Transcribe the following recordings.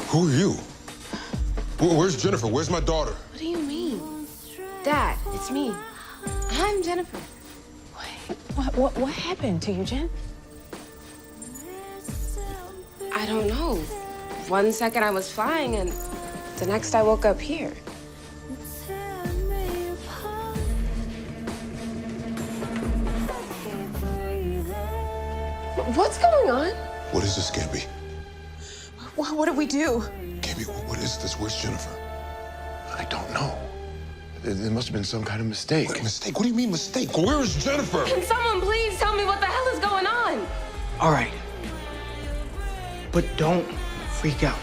Who are you? Where's Jennifer? Where's my daughter? What do you mean? Dad, it's me. I'm Jennifer. What happened to you, Jen? I don't know. One second I was flying, and the next I woke up here. What's going on? What is this, Gabby? What did we do? Gabby, what is this? Where's Jennifer? I don't know. There must have been some kind of mistake. What mistake? What do you mean mistake? Where is Jennifer? Can someone please tell me what the hell is going on? All right. But don't freak out.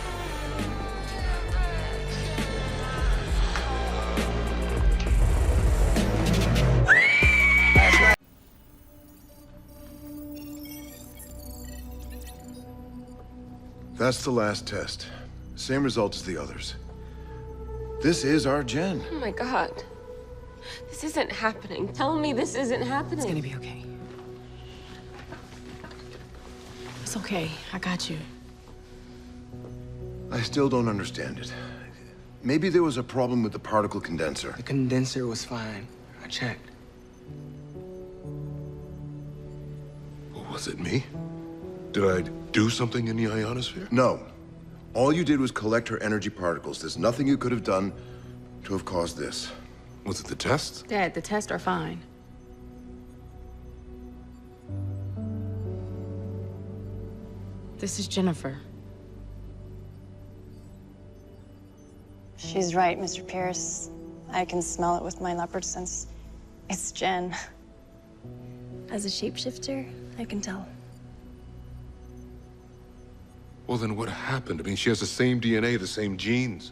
That's the last test. Same result as the others. This is our Jen. Oh my God. This isn't happening. Tell me this isn't happening. It's gonna be okay. It's okay. I got you. I still don't understand it. Maybe there was a problem with the particle condenser. The condenser was fine. I checked. Was it me? Did I do something in the ionosphere? No. All you did was collect her energy particles. There's nothing you could have done to have caused this. Was it the test? Dad, the tests are fine. This is Jennifer. She's right, Mr. Pierce. I can smell it with my leopard sense. It's Jen. As a shapeshifter, I can tell. Well, then what happened? I mean, she has the same DNA, the same genes.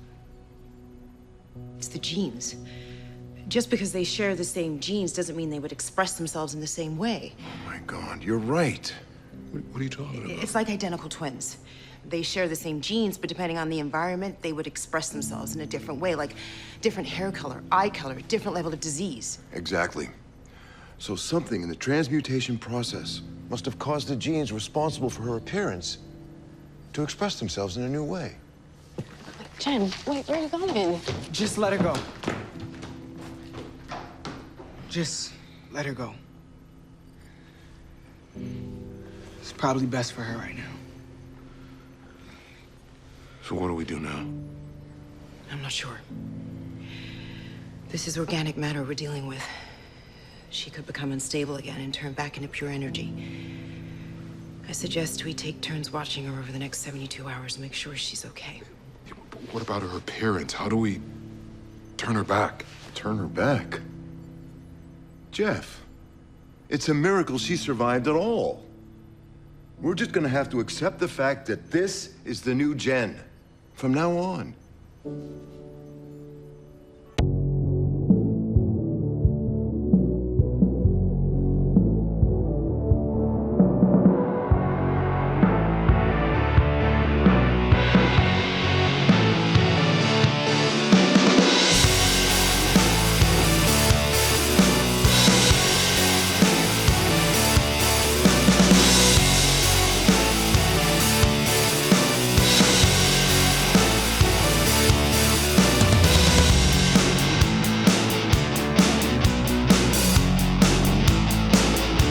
It's the genes. Just because they share the same genes doesn't mean they would express themselves in the same way. Oh my God, you're right. What are you talking about? It's like identical twins. They share the same genes, but depending on the environment, they would express themselves in a different way, like different hair color, eye color, different level of disease. Exactly. So something in the transmutation process must have caused the genes responsible for her appearance to express themselves in a new way. Jen, wait, where are you going? Just let her go. Just let her go. It's probably best for her right now. So what do we do now? I'm not sure. This is organic matter we're dealing with. She could become unstable again and turn back into pure energy. I suggest we take turns watching her over the next 72 hours and make sure she's okay. But what about her appearance? How do we turn her back? Turn her back? Jeff, it's a miracle she survived at all. We're just gonna have to accept the fact that this is the new Jen from now on.